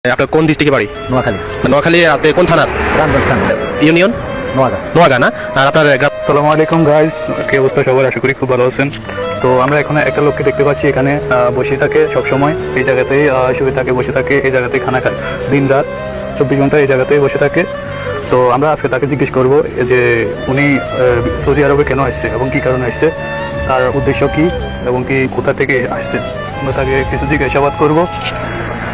আপনার কোন ডিস্ট্রিক্টে বাড়ি? নোয়াখালী। নোয়াখালী আপনি কোন থানার? রামগঞ্জ থানা, ইউনিয়ন নোয়াগা। নোয়াগা না? আর আপনার গ্রাম? আসসালামু আলাইকুম গাইস, কি অবস্থা সবার? আশা করি খুব ভালো আছেন। তো আমরা এখানে একটা লোককে দেখতে পাচ্ছি, এখানে বসে থাকে সবসময়, এই জায়গাতেই শুয়ে থাকে, বসে থাকে, এই জায়গাতেই খানা খায়, দিন রাত 24 ঘন্টা এই জায়গাতেই বসে থাকে। তো আমরা আজকে তাকে জিজ্ঞেস করবো যে উনি সৌদি আরবে কেন আসছে এবং কী কারণে আসছে, তার উদ্দেশ্য কী এবং কি কোথা থেকে আসছে। আমরা তাকে কিছু জিজ্ঞাসাবাদ করবো।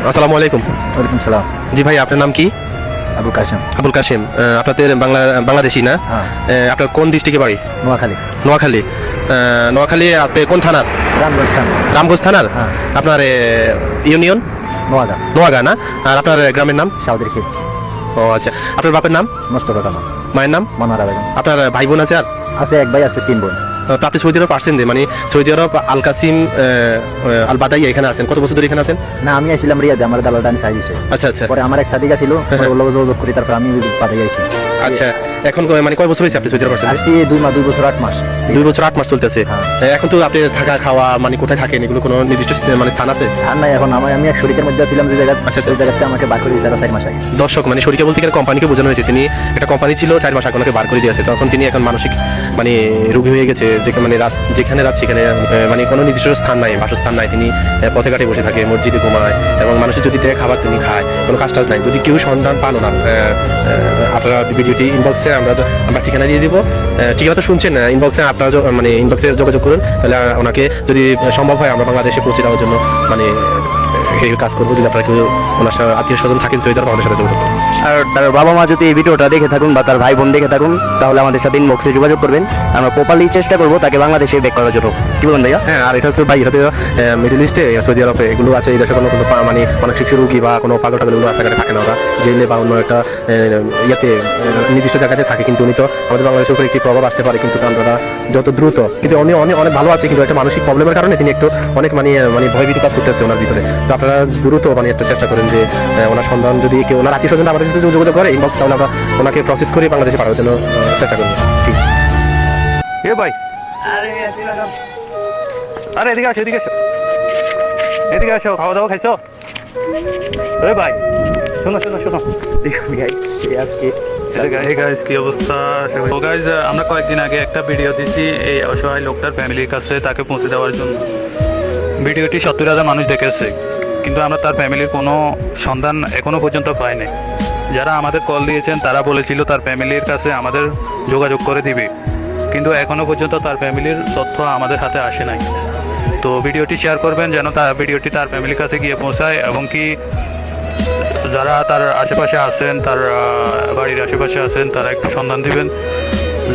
আসসালামু আলাইকুম। ওয়ালাইকুম সালাম। জি ভাই, আপনার নাম কি? আবুল কাসেম। আবুল কাসেম। আপনাদের বাংলাদেশি না? হ্যাঁ। আপনার কোন ডিস্ট্রিক্টে বাড়ি? নোয়াখালী। নোয়াখালী। নোয়াখালী আপনি কোন থানার? রামগঞ্জ থানা। রামগঞ্জ থানার? হ্যাঁ। আপনার ইউনিয়ন নোয়াগা। নোয়াগা না? আর আপনার গ্রামের নাম? সাউদের ক্ষেত। ও আচ্ছা, আপনার বাপের নাম? মোস্তফা কামাল। মায়ের নাম? মনোয়ারা বেগম। আপনার ভাই বোন আছে আর? আছে এক ভাই, আছে 3 বোন। তো আপনি সৌদি আরব আসছেন যে, মানে সৌদি আরব আল কাসিম আল বাদাই এখানে আছেন, কত বছর ধরে এখানে আছেন? না, আমি আইছিলাম রিয়াদে, আমার দালালটা আনি চাইছে। আচ্ছা আচ্ছা পরে আমার এক সাথিকা ছিল, ওর লগে যোগাযোগ করি, তারপর আমি বাদাই আইছি। আচ্ছা। এখন মানে কয় বছর হয়েছে আপনি সৌদি আরব আসছেন? আসছি 2 বছর 8 মাস। 2 বছর 8 মাস চলতেছে। হ্যাঁ। এখন তো আপনি থাকা খাওয়া মানে কোথায় থাকেন, এগুলো কোনো নির্দিষ্ট মানে স্থান আছে? ধান নাই এখন, আমি এক শরীরের মধ্যে ছিলাম যে জায়গা, আচ্ছা, আচ্ছা। ওই জায়গাতে আমাকে বার করে দিয়েছে 4 মাস আগে। দর্শক, মানে শরীরে বলতে গেলে কোম্পানিকে বোঝানো হয়েছে, তিনি একটা কোম্পানি ছিল 4 মাস আগে ওনাকে বার করে দিয়েছে, তখন তিনি এখন মানসিক মানে রোগী হয়ে গেছে, যেখানে মানে যেখানে রাত সেখানে মানে কোনো নির্দিষ্ট স্থান নাই, বাসস্থান নাই, তিনি পথে ঘাটে বসে থাকে, মসজিদে ঘুমায় এবং মানুষের যদি দেয় খাবার তিনি খায়, কোনো কাজ টাজ নাই। যদি কেউ সন্ধান পান না, আপনারা ভিডিওটি ইনবক্সে আমরা ঠিকানা দিয়ে দিব, ঠিকানা তো শুনছেন, ইনবক্সে আপনারা মানে ইনবক্সে যোগাযোগ করুন, তাহলে ওনাকে যদি সম্ভব হয় আমরা বাংলাদেশে পৌঁছে দেওয়ার জন্য মানে এই কাজ করবো। যদি আপনারা কেউ ওনার সাথে আত্মীয় স্বজন থাকেন সৌদি আরব, আমাদের সাথে যোগাযোগ করুন। আর তার বাবা মা যদি এই ভিডিওটা দেখে থাকুন বা তার ভাই বোন দেখে থাকুন, তাহলে আমাদের সাথে ইনবক্সে যোগাযোগ করবেন। আমরা প্রপারলি চেষ্টা করবো তাকে বাংলাদেশে ব্যাক করার জন্য। কি বলেন ভাইয়া? হ্যাঁ, আর এটা হচ্ছে ভাই, এটা মিডল ইস্টে সৌদি আরবে এগুলো আছে, এই দেশে কোনো মানে মানসিক রোগী বা কোনো পাগল টাগল এগুলো রাস্তাঘাটে থাকে না, ওরা জেলে বা অন্য একটা ইয়াতে নির্দিষ্ট জায়গাতে থাকে। কিন্তু উনি তো আমাদের বাংলাদেশের উপর একটি প্রভাব আসতে পারে, কিন্তু আমরা যত দ্রুত, কিন্তু উনি অনেক ভালো আছে, কিন্তু একটা মানসিক প্রবলেমের কারণে তিনি একটু অনেক মানে ভয়ভীতি কাজ করতেছে ওনার ভিতরে। তো আপনারা দ্রুত মানে একটা চেষ্টা করেন যে ওনার সন্ধান যদি কেউ ওনার আত্মীয় স্বজন আমাদের সাথে যোগাযোগ করে ইনবক্স, তাহলে আমরা ওনাকে প্রসেস করে বাংলাদেশে পাঠানোর জন্য চেষ্টা করবো। ঠিক আছে। এ ভাই, আরে এদিকে আসো, এদিকে আসো, এদিকে আসো। খাওয়া দাওয়া খাইছো? এ ভাই, শোনো শোনো শোনো, কি অবস্থা? তো গাইজ, আমরা কয়েকদিন আগে একটা ভিডিও দিছি এই অসহায় লোকটার ফ্যামিলির কাছে, তাকে পৌঁছে দেওয়ার জন্য। ভিডিওটি 70,000 মানুষ দেখেছে, কিন্তু আমরা তার ফ্যামিলির কোনো সন্ধান এখনো পর্যন্ত পাইনি। যারা আমাদের কল দিয়েছেন তারা বলেছিল তার ফ্যামিলির কাছে আমাদের যোগাযোগ করে দিবে, কিন্তু এখনো পর্যন্ত তার ফ্যামিলির তথ্য আমাদের হাতে আসে নাই। তো ভিডিওটি শেয়ার করবেন যেন ভিডিওটি তার ফ্যামিলির কাছে গিয়ে পৌঁছায়, এবং কি যারা তার আশেপাশে আছেন, তার বাড়ির আশেপাশে আছেন, তারা একটু সন্ধান দিবেন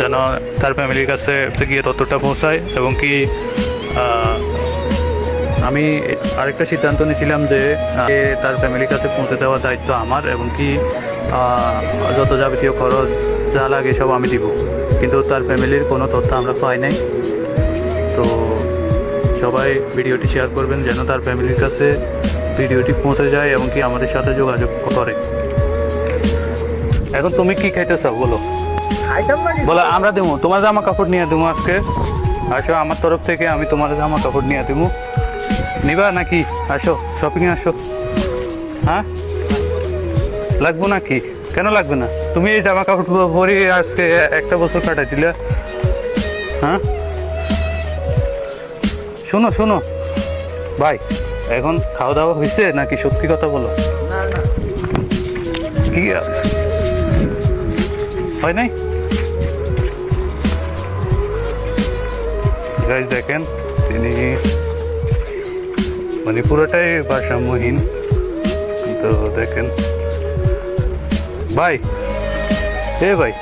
যেন তার ফ্যামিলির কাছে গিয়ে তথ্যটা পৌঁছায়। এবং কি আমি আরেকটা সিদ্ধান্ত নিয়েছিলাম যে তার ফ্যামিলির কাছে পৌঁছে দেওয়ার দায়িত্ব আমার, এবং কি যত যাবতীয় খরচ যা লাগে সব আমি দিব, কিন্তু তার ফ্যামিলির কোনো তথ্য আমরা পাই নাই। তো সবাই ভিডিওটি শেয়ার করবেন যেন তার ফ্যামিলির কাছে ভিডিওটি পৌঁছে যায় এবং কি আমাদের সাথে যোগাযোগ করে। এখন তুমি কি খাইতে চাও বলো? বলো, আমরা দেবো তোমার জামা কাপড় নিয়ে দেবো আজকে। আসো, আমার তরফ থেকে আমি তোমার জামা কাপড় নিয়ে দেবো, নিবা নাকি? আসো, শপিংয়ে আসো। হ্যাঁ, লাগবো নাকি? কেন লাগবে না? তুমি এই জামা কাপড় পরে আজকে 1 বছর কাটাই দিলে। হ্যাঁ, শোনো শোনো ভাই, এখন খাওয়া দাওয়া হয়েছে নাকি? সত্যি কথা বলো। কি হয় নাই? গাইজ দেখেন, তিনি মানে পুরোটাই ভারসাম্যহীন। তো দেখেন ভাই, এ ভাই,